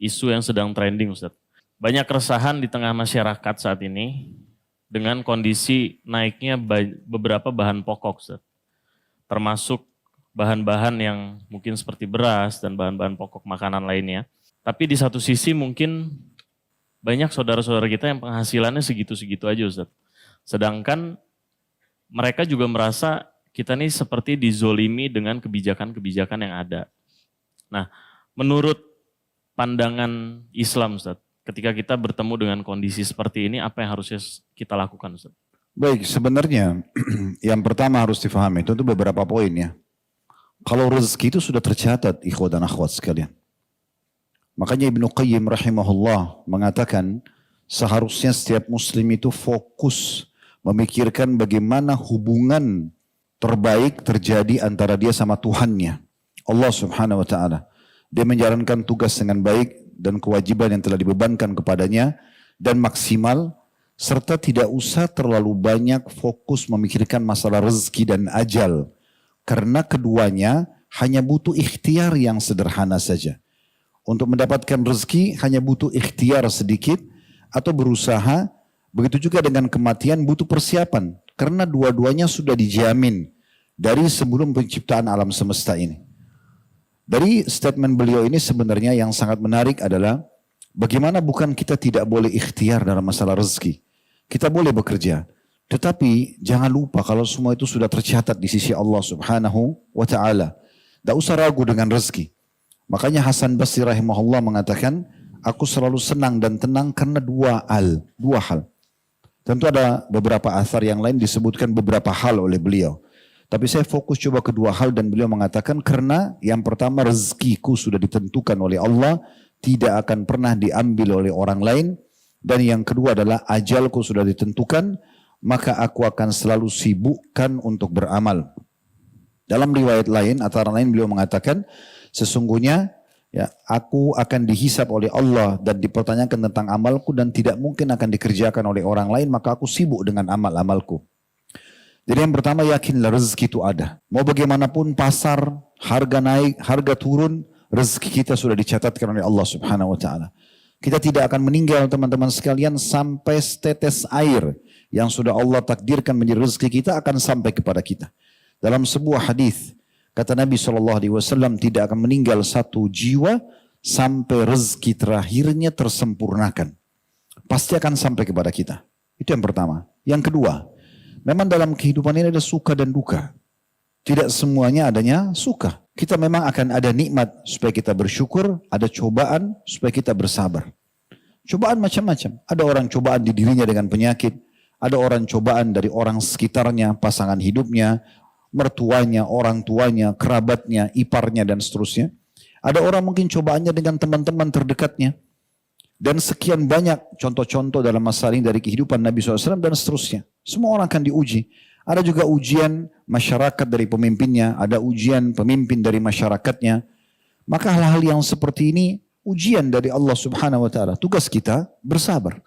isu yang sedang trending, Ustaz. Banyak keresahan di tengah masyarakat saat ini dengan kondisi naiknya beberapa bahan pokok, Ustaz. Termasuk bahan-bahan yang mungkin seperti beras dan bahan-bahan pokok makanan lainnya. Tapi di satu sisi mungkin banyak saudara-saudara kita yang penghasilannya segitu-segitu aja, Ustaz. Sedangkan mereka juga merasa kita nih seperti dizolimi dengan kebijakan-kebijakan yang ada. Nah, menurut pandangan Islam, Ustaz, ketika kita bertemu dengan kondisi seperti ini, apa yang harusnya kita lakukan, Ustaz? Baik, sebenarnya yang pertama harus difahami itu beberapa poin ya. Kalau rezeki itu sudah tercatat, ikhwat dan akhwat sekalian. Makanya Ibnu Qayyim rahimahullah mengatakan seharusnya setiap muslim itu fokus memikirkan bagaimana hubungan terbaik terjadi antara dia sama Tuhannya, Allah subhanahu wa ta'ala. Dia menjalankan tugas dengan baik dan kewajiban yang telah dibebankan kepadanya dan maksimal, serta tidak usah terlalu banyak fokus memikirkan masalah rezeki dan ajal. Karena keduanya hanya butuh ikhtiar yang sederhana saja. Untuk mendapatkan rezeki hanya butuh ikhtiar sedikit atau berusaha. Begitu juga dengan kematian butuh persiapan. Karena dua-duanya sudah dijamin dari sebelum penciptaan alam semesta ini. Dari statement beliau ini sebenarnya yang sangat menarik adalah bagaimana bukan kita tidak boleh ikhtiar dalam masalah rezeki. Kita boleh bekerja. Tetapi jangan lupa kalau semua itu sudah tercatat di sisi Allah subhanahu wa ta'ala. Tidak usah ragu dengan rezeki. Makanya Hasan Basri rahimahullah mengatakan, aku selalu senang dan tenang karena dua hal. Tentu ada beberapa athar yang lain disebutkan beberapa hal oleh beliau. Tapi saya fokus coba kedua hal dan beliau mengatakan karena yang pertama rezekiku sudah ditentukan oleh Allah, tidak akan pernah diambil oleh orang lain. Dan yang kedua adalah ajalku sudah ditentukan, maka aku akan selalu sibukkan untuk beramal. Dalam riwayat lain, antara lain beliau mengatakan, sesungguhnya ya, aku akan dihisap oleh Allah dan dipertanyakan tentang amalku dan tidak mungkin akan dikerjakan oleh orang lain, maka aku sibuk dengan amal-amalku. Jadi yang pertama yakinlah rezeki itu ada. Mau bagaimanapun pasar, harga naik, harga turun, rezeki kita sudah dicatatkan oleh Allah subhanahu wa ta'ala. Kita tidak akan meninggal teman-teman sekalian sampai setetes air yang sudah Allah takdirkan menjadi rezeki kita akan sampai kepada kita. Dalam sebuah hadis kata Nabi SAW tidak akan meninggal satu jiwa sampai rezeki terakhirnya tersempurnakan. Pasti akan sampai kepada kita. Itu yang pertama. Yang kedua, memang dalam kehidupan ini ada suka dan duka. Tidak semuanya adanya suka. Kita memang akan ada nikmat supaya kita bersyukur, ada cobaan supaya kita bersabar. Cobaan macam-macam. Ada orang cobaan di dirinya dengan penyakit, ada orang cobaan dari orang sekitarnya, pasangan hidupnya, mertuanya, orang tuanya, kerabatnya, iparnya dan seterusnya. Ada orang mungkin cobaannya dengan teman-teman terdekatnya. Dan sekian banyak contoh-contoh dalam masalah ini dari kehidupan Nabi SAW dan seterusnya. Semua orang akan diuji. Ada juga ujian masyarakat dari pemimpinnya, ada ujian pemimpin dari masyarakatnya. Maka hal-hal yang seperti ini ujian dari Allah subhanahu wa ta'ala. Tugas kita bersabar.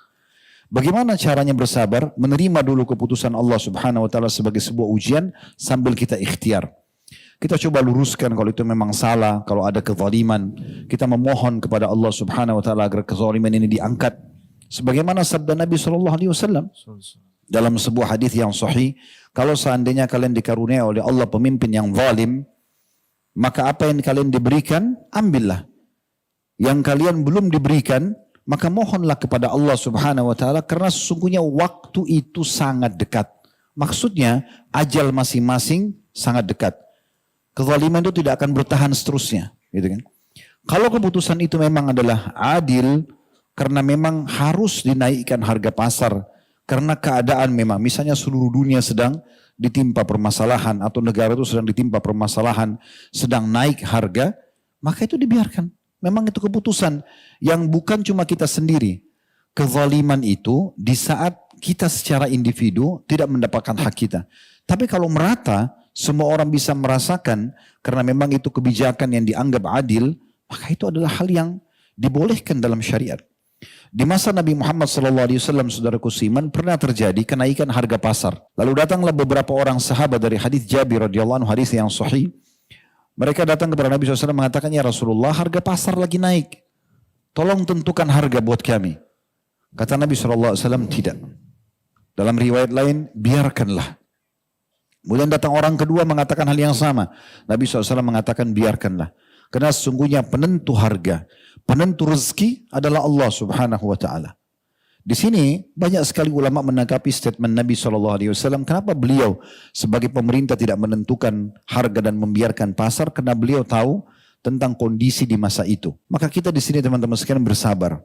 Bagaimana caranya bersabar? Menerima dulu keputusan Allah subhanahu wa ta'ala sebagai sebuah ujian sambil kita ikhtiar. Kita coba luruskan kalau itu memang salah, kalau ada kezaliman. Kita memohon kepada Allah subhanahu wa ta'ala agar kezaliman ini diangkat. Sebagaimana sabda Nabi SAW dalam sebuah hadis yang sahih, kalau seandainya kalian dikaruniai oleh Allah pemimpin yang zalim, maka apa yang kalian diberikan, ambillah. Yang kalian belum diberikan, maka mohonlah kepada Allah subhanahu wa ta'ala karena sesungguhnya waktu itu sangat dekat. Maksudnya ajal masing-masing sangat dekat. Kezaliman itu tidak akan bertahan seterusnya. Gitu kan? Kalau keputusan itu memang adalah adil, karena memang harus dinaikkan harga pasar, karena keadaan memang, misalnya seluruh dunia sedang ditimpa permasalahan, atau negara itu sedang ditimpa permasalahan, sedang naik harga, maka itu dibiarkan. Memang itu keputusan yang bukan cuma kita sendiri. Kezaliman itu di saat kita secara individu tidak mendapatkan hak kita. Tapi kalau merata, semua orang bisa merasakan karena memang itu kebijakan yang dianggap adil, maka itu adalah hal yang dibolehkan dalam syariat. Di masa Nabi Muhammad SAW, saudaraku seiman, pernah terjadi kenaikan harga pasar. Lalu datanglah beberapa orang sahabat dari hadis Jabir radhiyallahu anhu, hadis yang sahih. Mereka datang kepada Nabi SAW mengatakan, ya Rasulullah, harga pasar lagi naik. Tolong tentukan harga buat kami. Kata Nabi SAW, tidak. Dalam riwayat lain, biarkanlah. Kemudian datang orang kedua mengatakan hal yang sama. Nabi SAW mengatakan biarkanlah. Karena sesungguhnya penentu harga, penentu rezeki adalah Allah Subhanahu wa ta'ala. Di sini banyak sekali ulama menanggapi statement Nabi SAW. Kenapa beliau sebagai pemerintah tidak menentukan harga dan membiarkan pasar? Karena beliau tahu tentang kondisi di masa itu. Maka kita di sini teman-teman sekalian bersabar.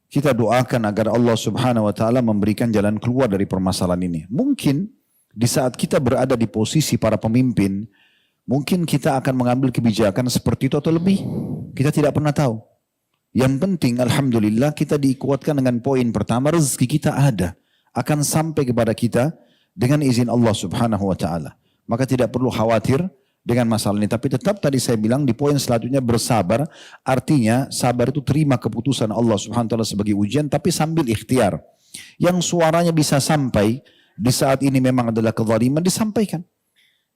Kita doakan agar Allah Subhanahu wa ta'ala memberikan jalan keluar dari permasalahan ini. Mungkin di saat kita berada di posisi para pemimpin, mungkin kita akan mengambil kebijakan seperti itu atau lebih. Kita tidak pernah tahu. Yang penting alhamdulillah kita dikuatkan dengan poin pertama, rezeki kita ada. Akan sampai kepada kita dengan izin Allah Subhanahu wa ta'ala. Maka tidak perlu khawatir dengan masalah ini. Tapi tetap tadi saya bilang di poin selanjutnya bersabar. Artinya sabar itu terima keputusan Allah Subhanahu wa ta'ala sebagai ujian tapi sambil ikhtiar. Yang suaranya bisa sampai di saat ini memang adalah kezaliman disampaikan.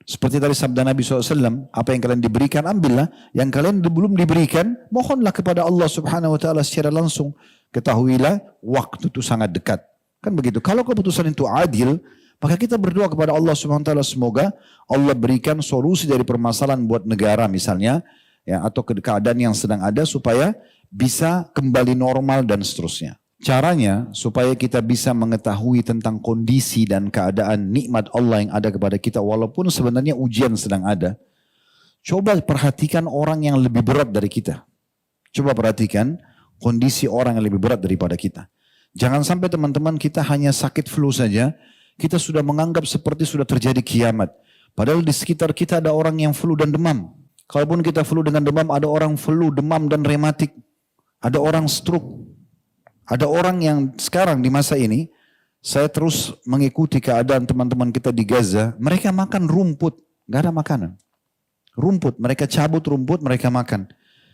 Seperti tadi sabda Nabi SAW, apa yang kalian diberikan ambillah, yang kalian belum diberikan mohonlah kepada Allah Subhanahu wa ta'ala secara langsung. Ketahuilah waktu itu sangat dekat. Kan begitu. Kalau keputusan itu adil, maka kita berdoa kepada Allah Subhanahu wa ta'ala semoga Allah berikan solusi dari permasalahan buat negara misalnya, ya, atau keadaan yang sedang ada supaya bisa kembali normal dan seterusnya. Caranya supaya kita bisa mengetahui tentang kondisi dan keadaan nikmat Allah yang ada kepada kita walaupun sebenarnya ujian sedang ada. Coba perhatikan orang yang lebih berat dari kita. Coba perhatikan kondisi orang yang lebih berat daripada kita. Jangan sampai teman-teman kita hanya sakit flu saja, kita sudah menganggap seperti sudah terjadi kiamat. Padahal di sekitar kita ada orang yang flu dan demam. Kalaupun kita flu dengan demam, ada orang flu, demam dan rematik. Ada orang stroke. Ada orang yang sekarang di masa ini, saya terus mengikuti keadaan teman-teman kita di Gaza, mereka makan rumput, gak ada makanan. Rumput, mereka cabut rumput, mereka makan.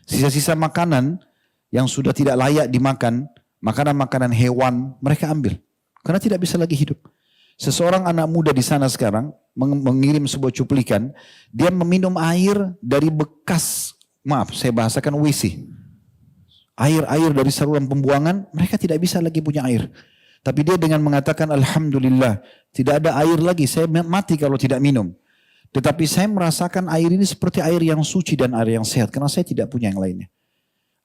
Sisa-sisa makanan yang sudah tidak layak dimakan, makanan-makanan hewan, mereka ambil. Karena tidak bisa lagi hidup. Seseorang anak muda di sana sekarang, mengirim sebuah cuplikan, dia meminum air dari bekas, maaf saya bahasakan WC. Air-air dari saluran pembuangan, mereka tidak bisa lagi punya air. Tapi dia dengan mengatakan, Alhamdulillah, tidak ada air lagi, saya mati kalau tidak minum. Tetapi saya merasakan air ini seperti air yang suci dan air yang sehat, karena saya tidak punya yang lainnya.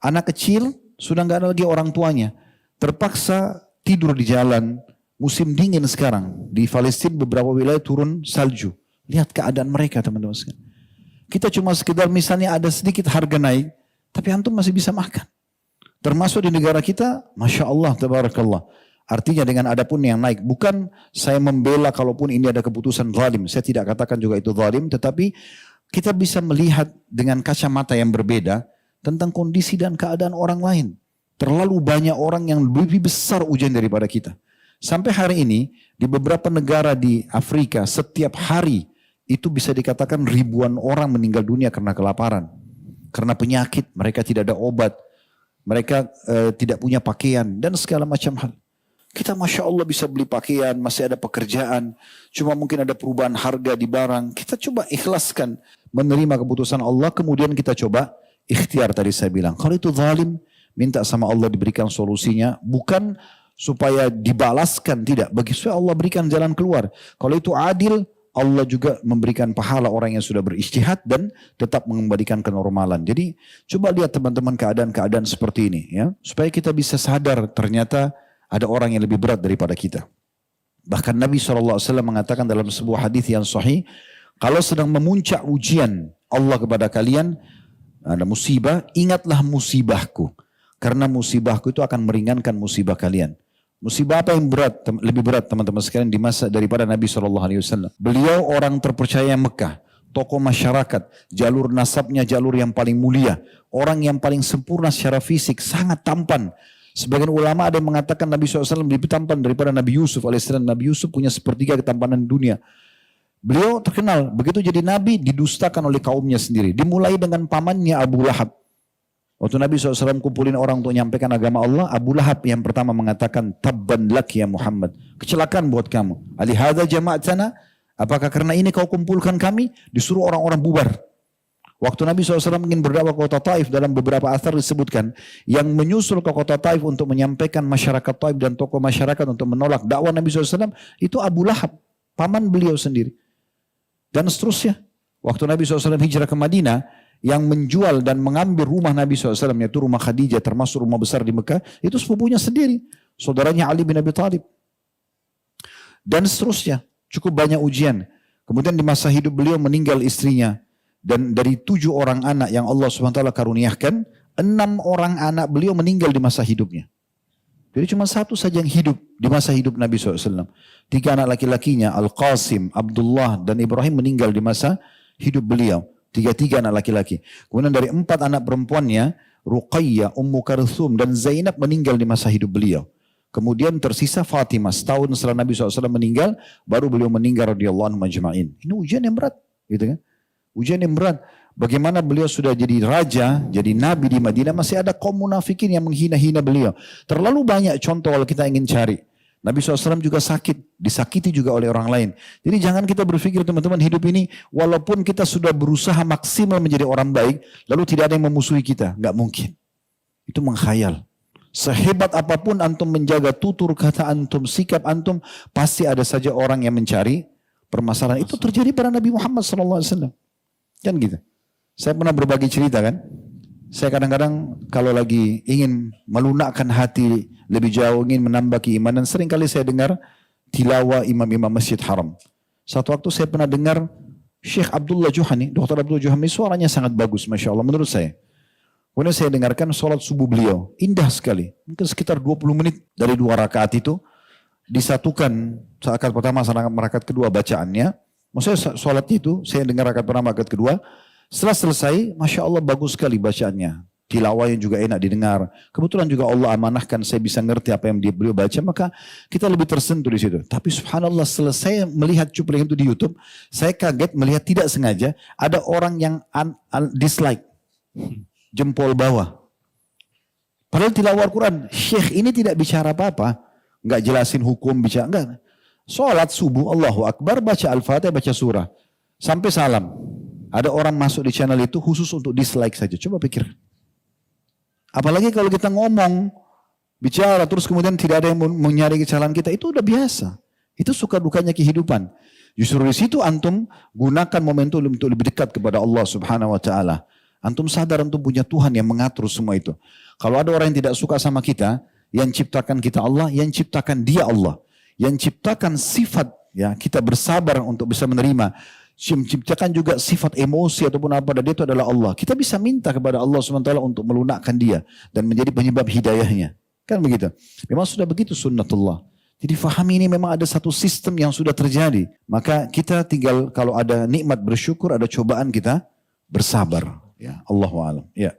Anak kecil, sudah nggak ada lagi orang tuanya. Terpaksa tidur di jalan, musim dingin sekarang. Di Palestina beberapa wilayah turun salju. Lihat keadaan mereka teman-teman sekalian. Kita cuma sekedar misalnya ada sedikit harga naik, tapi antum masih bisa makan. Termasuk di negara kita, Masya Allah, Tabarakallah. Artinya dengan adapun yang naik. Bukan saya membela kalaupun ini ada keputusan zalim. Saya tidak katakan juga itu zalim. Tetapi kita bisa melihat dengan kacamata yang berbeda tentang kondisi dan keadaan orang lain. Terlalu banyak orang yang lebih besar ujian daripada kita. Sampai hari ini di beberapa negara di Afrika setiap hari itu bisa dikatakan ribuan orang meninggal dunia karena kelaparan. Karena penyakit, mereka tidak ada obat. Mereka tidak punya pakaian dan segala macam hal. Kita Masya Allah bisa beli pakaian, masih ada pekerjaan. Cuma mungkin ada perubahan harga di barang. Kita coba ikhlaskan menerima keputusan Allah. Kemudian kita coba ikhtiar tadi saya bilang. Kalau itu zalim, minta sama Allah diberikan solusinya. Bukan supaya dibalaskan, tidak. Bagi supaya Allah berikan jalan keluar. Kalau itu adil, Allah juga memberikan pahala orang yang sudah berijtihad dan tetap mengembalikan kenormalan. Jadi coba lihat teman-teman keadaan-keadaan seperti ini, ya, supaya kita bisa sadar ternyata ada orang yang lebih berat daripada kita. Bahkan Nabi SAW mengatakan dalam sebuah hadis yang sahih, kalau sedang memuncak ujian Allah kepada kalian, ada musibah, ingatlah musibahku. Karena musibahku itu akan meringankan musibah kalian. Musibah apa yang berat, lebih berat teman-teman sekalian di masa daripada Nabi SAW. Beliau orang terpercaya Mekah, tokoh masyarakat, jalur nasabnya jalur yang paling mulia, orang yang paling sempurna secara fisik, sangat tampan. Sebagian ulama ada yang mengatakan Nabi SAW lebih tampan daripada Nabi Yusuf alaihissalam. Nabi Yusuf punya sepertiga ketampanan dunia. Beliau terkenal, begitu jadi Nabi didustakan oleh kaumnya sendiri. Dimulai dengan pamannya Abu Lahab. Waktu Nabi SAW kumpulin orang untuk menyampaikan agama Allah, Abu Lahab yang pertama mengatakan, Tabban lak ya Muhammad. Kecelakaan buat kamu. Alihada jama'atana, apakah karena ini kau kumpulkan kami? Disuruh orang-orang bubar. Waktu Nabi SAW ingin berdakwah ke kota Taif, dalam beberapa asar disebutkan, yang menyusul ke kota Taif untuk menyampaikan masyarakat Taif dan tokoh masyarakat untuk menolak dakwah Nabi SAW, itu Abu Lahab, paman beliau sendiri. Dan seterusnya. Waktu Nabi SAW hijrah ke Madinah, yang menjual dan mengambil rumah Nabi SAW, yaitu rumah Khadijah, termasuk rumah besar di Mekah, itu sepupunya sendiri, saudaranya Ali bin Abi Thalib. Dan seterusnya, cukup banyak ujian. Kemudian di masa hidup beliau meninggal istrinya. Dan dari 7 orang anak yang Allah SWT karuniakan, 6 orang anak beliau meninggal di masa hidupnya. Jadi cuma 1 saja yang hidup di masa hidup Nabi SAW. 3 anak laki-lakinya, Al-Qasim, Abdullah, dan Ibrahim meninggal di masa hidup beliau. 3 anak laki-laki. Kemudian dari 4 anak perempuannya, Ruqayyah, Ummu Karthum, dan Zainab meninggal di masa hidup beliau. Kemudian tersisa Fatimah. Setahun setelah Nabi SAW meninggal, baru beliau meninggal radhiyallahu anhu majma'in. Ini ujian yang berat, gitu kan? Ujian yang berat. Bagaimana beliau sudah jadi raja, jadi nabi di Madinah, masih ada kaum munafikin yang menghina-hina beliau. Terlalu banyak contoh kalau kita ingin cari. Nabi SAW juga sakit, disakiti juga oleh orang lain. Jadi jangan kita berpikir teman-teman hidup ini, walaupun kita sudah berusaha maksimal menjadi orang baik, lalu tidak ada yang memusuhi kita. Nggak mungkin. Itu mengkhayal. Sehebat apapun antum menjaga tutur kata antum, sikap antum, pasti ada saja orang yang mencari permasalahan. Itu terjadi pada Nabi Muhammad SAW. Kan gitu. Saya pernah berbagi cerita kan. Saya kadang-kadang kalau lagi ingin melunakkan hati lebih jauh, ingin menambah keimanan, seringkali saya dengar tilawah imam-imam Masjid Haram. Satu waktu saya pernah dengar Syekh Abdullah Juhani, Dr. Abdullah Juhani, suaranya sangat bagus, Masya Allah menurut saya. Kemudian saya dengarkan sholat subuh beliau, indah sekali. Mungkin sekitar 20 menit dari 2 rakaat itu, disatukan rakaat pertama sama rakaat kedua bacaannya. Maksudnya sholatnya itu, saya dengar rakaat pertama, rakaat kedua. Setelah selesai, Masya Allah bagus sekali bacaannya. Tilawahnya juga enak didengar. Kebetulan juga Allah amanahkan saya bisa ngerti apa yang beliau baca, maka kita lebih tersentuh di situ. Tapi subhanallah selesai melihat cuplikan itu di YouTube, saya kaget melihat tidak sengaja ada orang yang dislike. Jempol bawah. Padahal tilawah Al-Quran, Syekh ini tidak bicara apa-apa. Nggak jelasin hukum, bicara, enggak. Sholat subuh, Allahu Akbar, baca Al-Fatihah, baca surah. Sampai salam. Ada orang masuk di channel itu khusus untuk dislike saja. Coba pikir. Apalagi kalau kita ngomong, bicara, terus kemudian tidak ada yang menyari kesalahan kita. Itu udah biasa. Itu suka dukanya kehidupan. Justru di situ antum gunakan momentum untuk lebih dekat kepada Allah Subhanahu Wa Taala. Antum sadar antum punya Tuhan yang mengatur semua itu. Kalau ada orang yang tidak suka sama kita, yang ciptakan kita Allah, yang ciptakan dia Allah. Yang ciptakan sifat, ya kita bersabar untuk bisa menerima. Menciptakan juga sifat emosi ataupun apa, dan itu adalah Allah. Kita bisa minta kepada Allah SWT untuk melunakkan dia dan menjadi penyebab hidayahnya. Kan begitu. Memang sudah begitu sunnatullah. Jadi fahami ini memang ada satu sistem yang sudah terjadi. Maka kita tinggal kalau ada nikmat bersyukur, ada cobaan kita bersabar. Ya, Allahu a'lam. Ya.